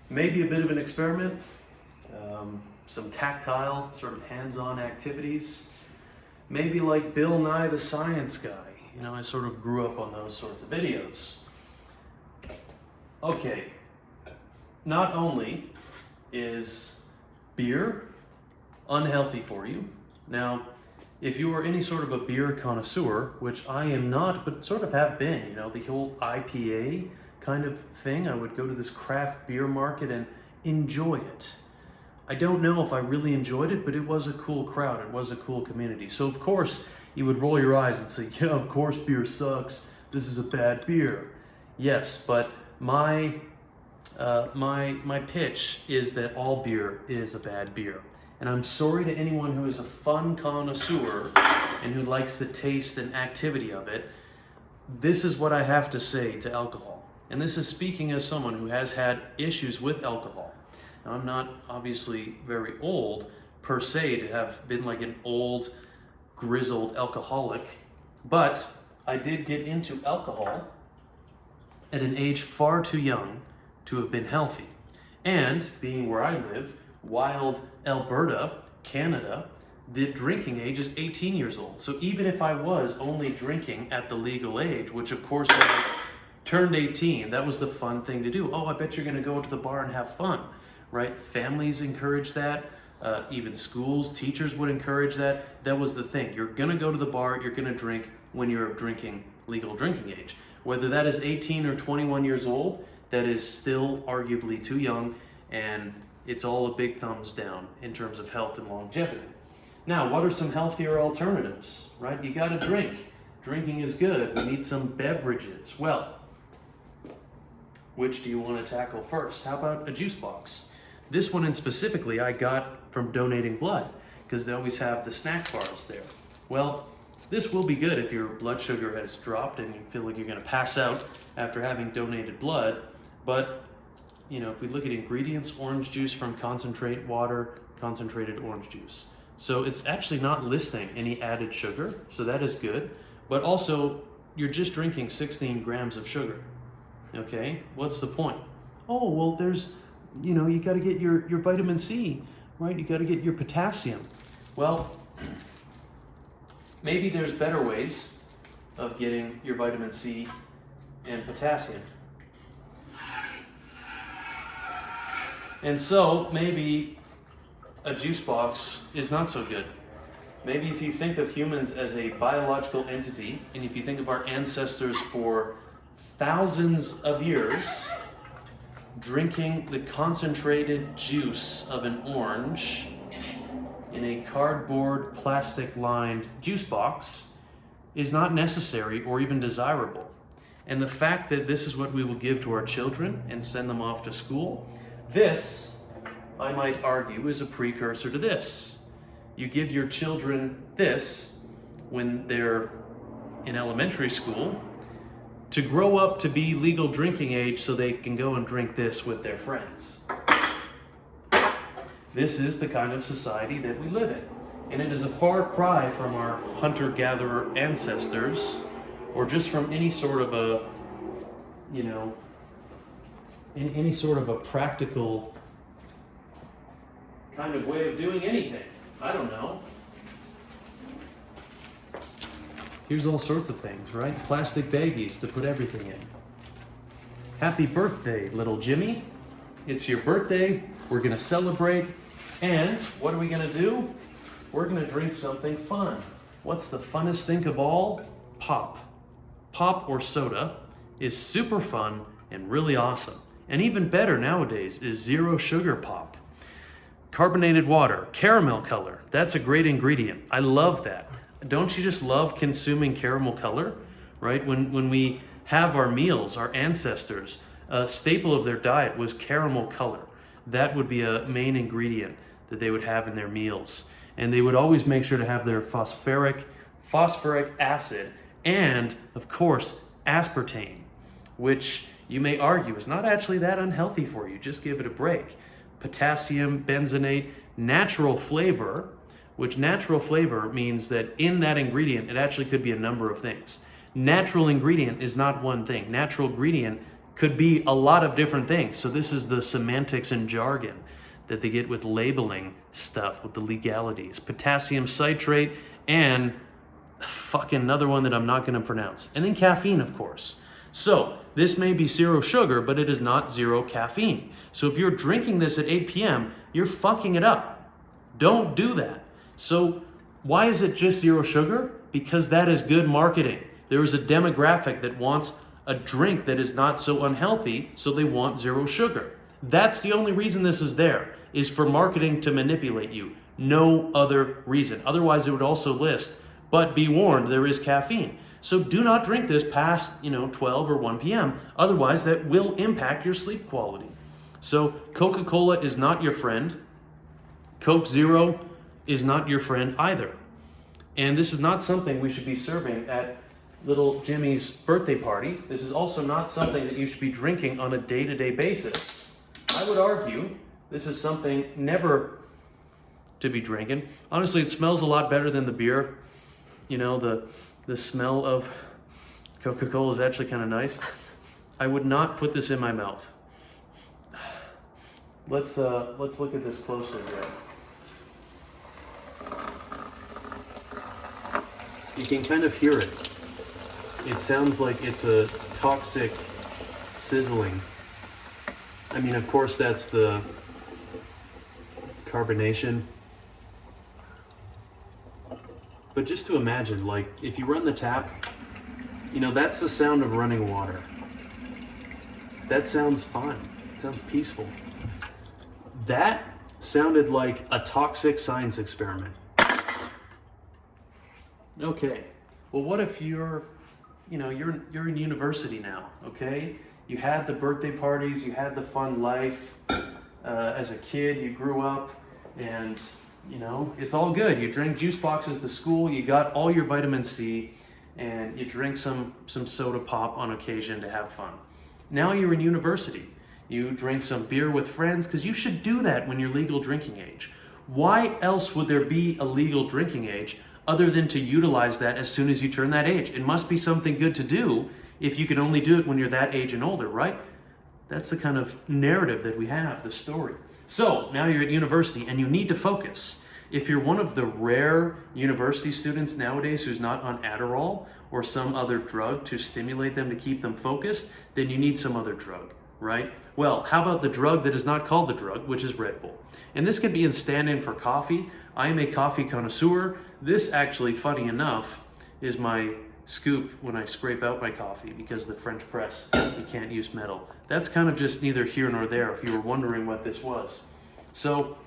Maybe a bit of an experiment, some tactile, sort of hands-on activities. Maybe like Bill Nye the Science Guy. You know, I sort of grew up on those sorts of videos. Okay, not only is beer unhealthy for you. Now, if you are any sort of a beer connoisseur, which I am not, but sort of have been, you know, the whole IPA kind of thing, I would go to this craft beer market and enjoy it. I don't know if I really enjoyed it, but it was a cool crowd. It was a cool community. So of course, you would roll your eyes and say, yeah, of course beer sucks. This is a bad beer. Yes, but my pitch is that all beer is a bad beer. And I'm sorry to anyone who is a fun connoisseur and who likes the taste and activity of it. This is what I have to say to alcohol. And this is speaking as someone who has had issues with alcohol. Now, I'm not obviously very old per se to have been like an old, grizzled alcoholic, but I did get into alcohol at an age far too young to have been healthy. And being where I live, wild Alberta, Canada, the drinking age is 18 years old. So even if I was only drinking at the legal age, which of course when I turned 18, that was the fun thing to do. Oh, I bet you're gonna go to the bar and have fun, right? Families encourage that. Even schools, teachers would encourage that. That was the thing. You're gonna go to the bar, you're gonna drink when you're of legal drinking age. Whether that is 18 or 21 years old, that is still arguably too young, and it's all a big thumbs down in terms of health and longevity. Now, what are some healthier alternatives, right? You gotta drink. Drinking is good. We need some beverages. Well, which do you want to tackle first? How about a juice box? This one in specifically I got from donating blood, because they always have the snack bars there. Well, this will be good if your blood sugar has dropped and you feel like you're gonna pass out after having donated blood. But, you know, if we look at ingredients, orange juice from concentrate water, concentrated orange juice. So it's actually not listing any added sugar, so that is good. But also, you're just drinking 16 grams of sugar. Okay, what's the point? Oh, well, there's, you know, you gotta get your vitamin C, right? You gotta get your potassium. Well, maybe there's better ways of getting your vitamin C and potassium. And so maybe a juice box is not so good. Maybe if you think of humans as a biological entity, and if you think of our ancestors for thousands of years drinking the concentrated juice of an orange in a cardboard, plastic-lined juice box is not necessary or even desirable. And the fact that this is what we will give to our children and send them off to school, this, I might argue, is a precursor to this. You give your children this when they're in elementary school to grow up to be legal drinking age so they can go and drink this with their friends. This is the kind of society that we live in. And it is a far cry from our hunter-gatherer ancestors, or just from any sort of a, you know, any sort of a practical kind of way of doing anything. I don't know. Here's all sorts of things, right? Plastic baggies to put everything in. Happy birthday, little Jimmy. It's your birthday. We're gonna celebrate. And what are we gonna do? We're gonna drink something fun. What's the funnest thing of all? Pop. Pop or soda is super fun and really awesome. And even better nowadays is zero sugar pop. Carbonated water, caramel color. That's a great ingredient. I love that. Don't you just love consuming caramel color, right? When we have our meals, our ancestors, a staple of their diet was caramel color. That would be a main ingredient that they would have in their meals. And they would always make sure to have their phosphoric acid and, of course, aspartame, which you may argue is not actually that unhealthy for you. Just give it a break. Potassium, benzenate, natural flavor, which natural flavor means that in that ingredient, it actually could be a number of things. Natural ingredient is not one thing. Natural ingredient could be a lot of different things. So this is the semantics and jargon that they get with labeling stuff, with the legalities. Potassium citrate and fucking another one that I'm not going to pronounce. And then caffeine, of course. So this may be 0 sugar, but it is not 0 caffeine. So if you're drinking this at 8 p.m., you're fucking it up. Don't do that. So why is it just 0 sugar? Because that is good marketing. There is a demographic that wants a drink that is not so unhealthy, so they want 0 sugar. That's the only reason this is there, is for marketing to manipulate you. No other reason. Otherwise, it would also list, but be warned, there is caffeine. So do not drink this past, 12 or 1 p.m. Otherwise, that will impact your sleep quality. So Coca Cola is not your friend. Coke Zero is not your friend either. And this is not something we should be serving at little Jimmy's birthday party. This is also not something that you should be drinking on a day-to-day basis. I would argue this is something never to be drinking. Honestly, it smells a lot better than the beer. The smell of Coca-Cola is actually kind of nice. I would not put this in my mouth. Let's look at this closely here. You can kind of hear it. It sounds like it's a toxic sizzling. I mean, of course, that's the carbonation. But just to imagine, like, if you run the tap, that's the sound of running water. That sounds fun. It sounds peaceful. That sounded like a toxic science experiment. Okay, well, what if you're in university now, okay? You had the birthday parties, you had the fun life. As a kid, you grew up, and it's all good. You drank juice boxes to school, you got all your vitamin C, and you drink some soda pop on occasion to have fun. Now you're in university. You drink some beer with friends, because you should do that when you're legal drinking age. Why else would there be a legal drinking age other than to utilize that as soon as you turn that age? It must be something good to do if you can only do it when you're that age and older, right? That's the kind of narrative that we have, the story. So now you're at university and you need to focus. If you're one of the rare university students nowadays who's not on Adderall or some other drug to stimulate them to keep them focused, then you need some other drug, right? Well, how about the drug that is not called the drug, which is Red Bull? And this could be in stand-in for coffee. I am a coffee connoisseur. This actually, funny enough, is my scoop when I scrape out my coffee, because the French press, you can't use metal. That's kind of just neither here nor there if you were wondering what this was. So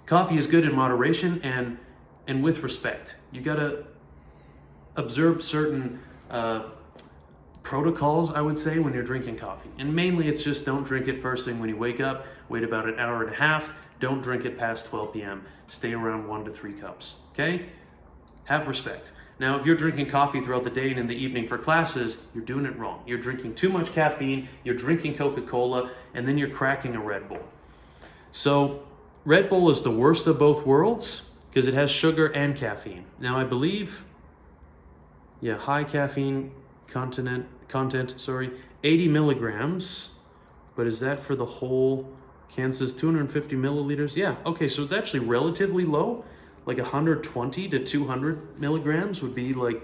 coffee is good in moderation and with respect. You gotta observe certain protocols, I would say, when you're drinking coffee. And mainly it's just don't drink it first thing when you wake up, wait about an hour and a half, don't drink it past 12 p.m., stay around 1 to 3 cups, okay? Have respect. Now, if you're drinking coffee throughout the day and in the evening for classes, you're doing it wrong. You're drinking too much caffeine, you're drinking Coca-Cola, and then you're cracking a Red Bull. So, Red Bull is the worst of both worlds because it has sugar and caffeine. Now, I believe, high caffeine content, 80 milligrams, but is that for the whole can? Says 250 milliliters? Yeah, okay, so it's actually relatively low. Like 120 to 200 milligrams would be like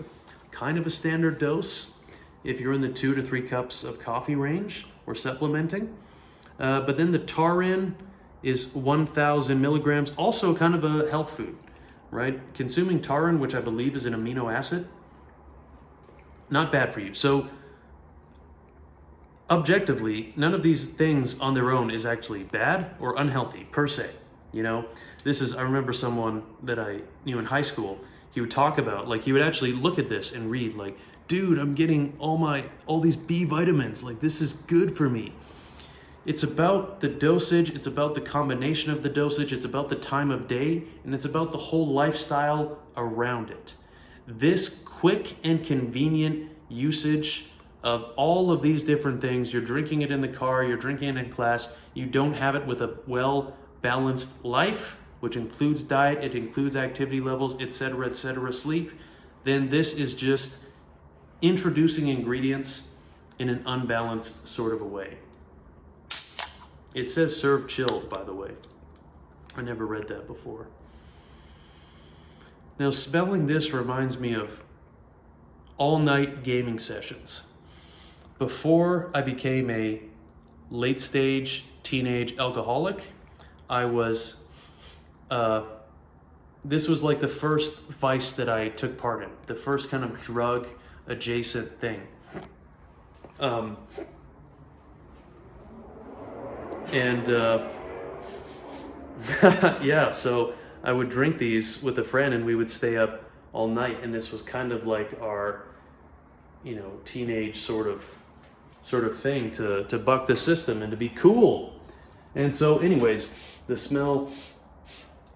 kind of a standard dose if you're in the 2 to 3 cups of coffee range or supplementing. But then the taurine is 1,000 milligrams, also kind of a health food, right? Consuming taurine, which I believe is an amino acid, not bad for you. So objectively, none of these things on their own is actually bad or unhealthy per se. I remember someone that I knew in high school, he would talk about, like, he would actually look at this and read, like, dude, I'm getting all these B vitamins, like, this is good for me. It's about the dosage, it's about the combination of the dosage, it's about the time of day, and it's about the whole lifestyle around it. This quick and convenient usage of all of these different things, you're drinking it in the car, you're drinking it in class, you don't have it with a well-balanced life, which includes diet, it includes activity levels, etc., sleep, then this is just introducing ingredients in an unbalanced sort of a way. It says serve chilled, by the way. I never read that before. Now, smelling this reminds me of all-night gaming sessions. Before I became a late-stage teenage alcoholic, I was, this was like the first vice that I took part in, the first kind of drug-adjacent thing. Yeah, so I would drink these with a friend and we would stay up all night, and this was kind of like our, teenage sort of thing to buck the system and to be cool. And so anyways, the smell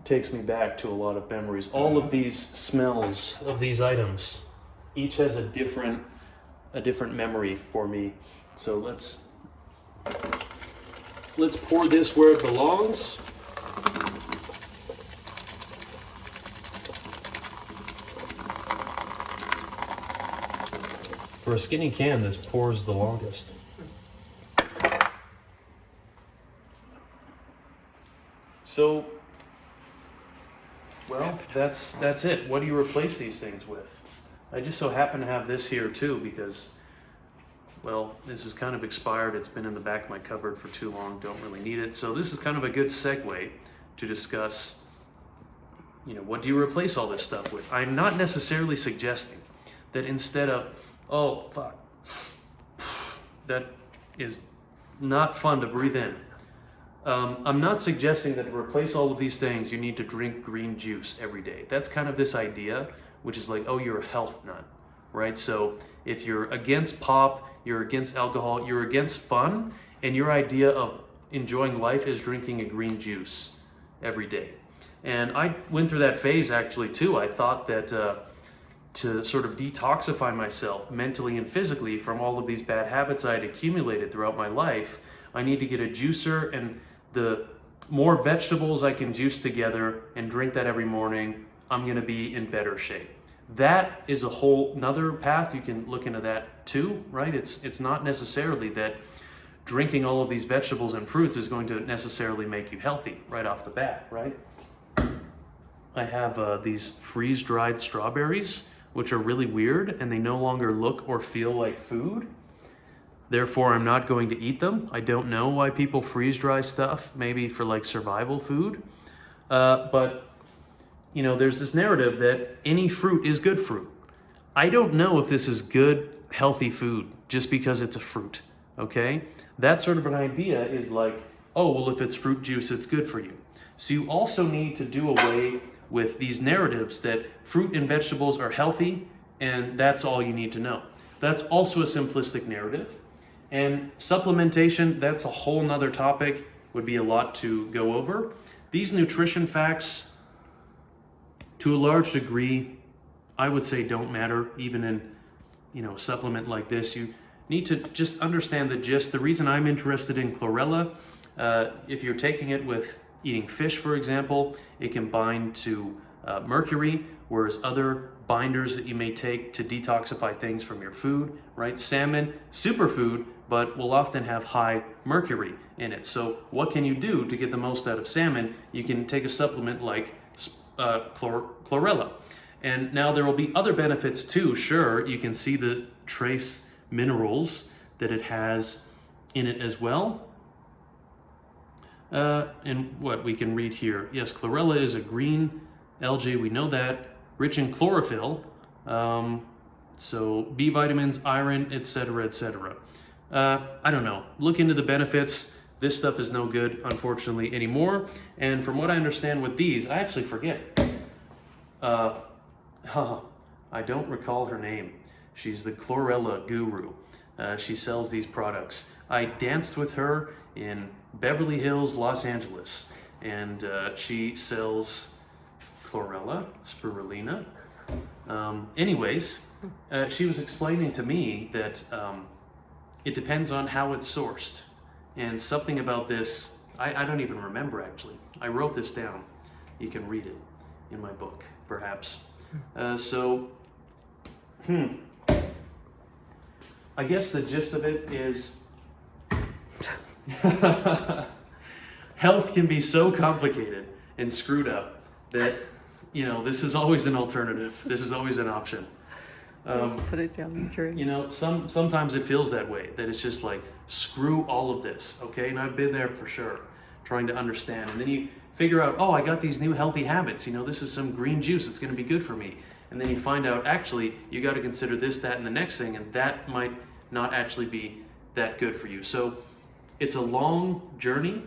takes me back to a lot of memories. All of these smells of these items, each has a different memory for me. So let's pour this where it belongs. For a skinny can, this pours the longest. So, well, that's it. What do you replace these things with? I just so happen to have this here too because, well, this is kind of expired. It's been in the back of my cupboard for too long. Don't really need it. So this is kind of a good segue to discuss, what do you replace all this stuff with? I'm not necessarily suggesting that instead of, oh, fuck, that is not fun to breathe in. I'm not suggesting that to replace all of these things, you need to drink green juice every day. That's kind of this idea, which is like, oh, you're a health nut, right? So if you're against pop, you're against alcohol, you're against fun, and your idea of enjoying life is drinking a green juice every day. And I went through that phase actually too. I thought that to sort of detoxify myself mentally and physically from all of these bad habits I had accumulated throughout my life, I need to get a juicer, and the more vegetables I can juice together and drink that every morning, I'm gonna be in better shape. That is a whole nother path. You can look into that too, right? It's not necessarily that drinking all of these vegetables and fruits is going to necessarily make you healthy right off the bat, right? I have these freeze-dried strawberries, which are really weird, and they no longer look or feel like food. Therefore, I'm not going to eat them. I don't know why people freeze-dry stuff, maybe for like survival food. But there's this narrative that any fruit is good fruit. I don't know if this is good, healthy food just because it's a fruit, okay? That sort of an idea is like, oh, well, if it's fruit juice, it's good for you. So you also need to do away with these narratives that fruit and vegetables are healthy and that's all you need to know. That's also a simplistic narrative. And supplementation, that's a whole nother topic, would be a lot to go over. These nutrition facts, to a large degree, I would say don't matter, even in a supplement like this. You need to just understand the gist. The reason I'm interested in chlorella, if you're taking it with eating fish, for example, it can bind to mercury, whereas other binders that you may take to detoxify things from your food, right? Salmon, superfood, but will often have high mercury in it. So what can you do to get the most out of salmon? You can take a supplement like chlorella. And now there will be other benefits too. Sure, you can see the trace minerals that it has in it as well. And what we can read here. Yes, chlorella is a green algae, we know that, rich in chlorophyll, so B vitamins, iron, etc., etc. I don't know. Look into the benefits. This stuff is no good, unfortunately, anymore. And from what I understand with these, I actually forget. I don't recall her name. She's the chlorella guru. She sells these products. I danced with her in Beverly Hills, Los Angeles, and she sells chlorella, spirulina. Anyways, she was explaining to me that it depends on how it's sourced. And something about this, I don't even remember actually. I wrote this down. You can read it in my book, perhaps. I guess the gist of it is health can be so complicated and screwed up that, this is always an alternative. This is always an option. Just put it down the drain. Sometimes it feels that way, that it's just like, screw all of this, okay? And I've been there for sure, trying to understand. And then you figure out, oh, I got these new healthy habits. This is some green juice. It's going to be good for me. And then you find out, actually, you got to consider this, that, and the next thing, and that might not actually be that good for you. So it's a long journey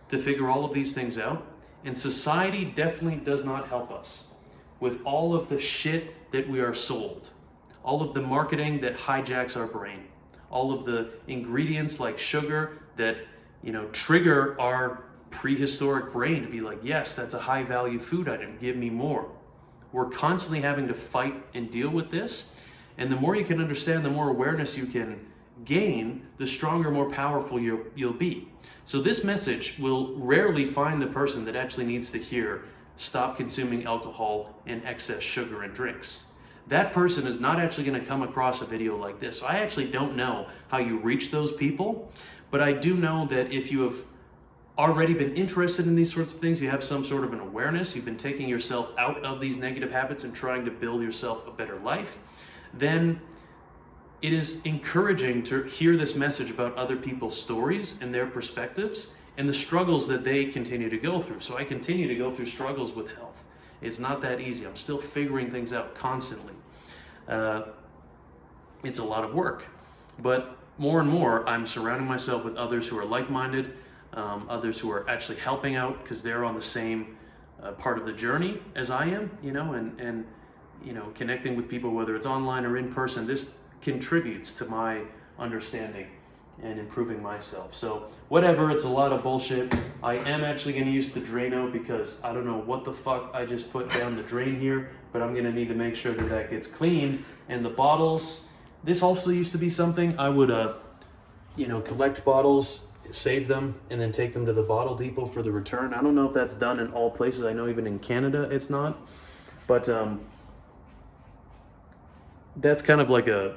to figure all of these things out. And society definitely does not help us with all of the shit that we are sold, all of the marketing that hijacks our brain, all of the ingredients like sugar that, trigger our prehistoric brain to be like, yes, that's a high value food item, give me more. We're constantly having to fight and deal with this. And the more you can understand, the more awareness you can gain, the stronger, more powerful you'll be. So this message will rarely find the person that actually needs to hear, stop consuming alcohol and excess sugar and drinks. That person is not actually going to come across a video like this. So I actually don't know how you reach those people, but I do know that if you have already been interested in these sorts of things, you have some sort of an awareness, you've been taking yourself out of these negative habits and trying to build yourself a better life, then it is encouraging to hear this message about other people's stories and their perspectives and the struggles that they continue to go through. So I continue to go through struggles with health. It's not that easy. I'm still figuring things out constantly. It's a lot of work. But more and more, I'm surrounding myself with others who are like-minded, others who are actually helping out because they're on the same part of the journey as I am, and connecting with people, whether it's online or in person. This contributes to my understanding and improving myself. So whatever, it's a lot of bullshit. I am actually going to use the Drano because I don't know what the fuck I just put down the drain here, but I'm going to need to make sure that gets clean. And the bottles, this also used to be something I would collect bottles, save them, and then take them to the bottle depot for the return. I don't know if that's done in all places. I know even in Canada it's not, but that's kind of like a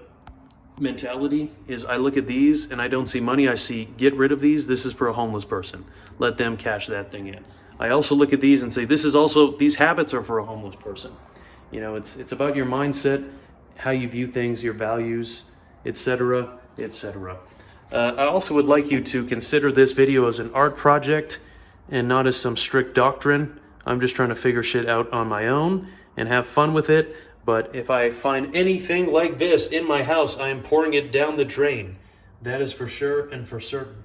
mentality. Is I look at these and I don't see money. I see, get rid of these. This is for a homeless person. Let them cash that thing in. I also look at these and say, these habits are for a homeless person. It's about your mindset, how you view things, your values, etc., etc. I also would like you to consider this video as an art project and not as some strict doctrine. I'm just trying to figure shit out on my own and have fun with it. But if I find anything like this in my house, I am pouring it down the drain. That is for sure and for certain.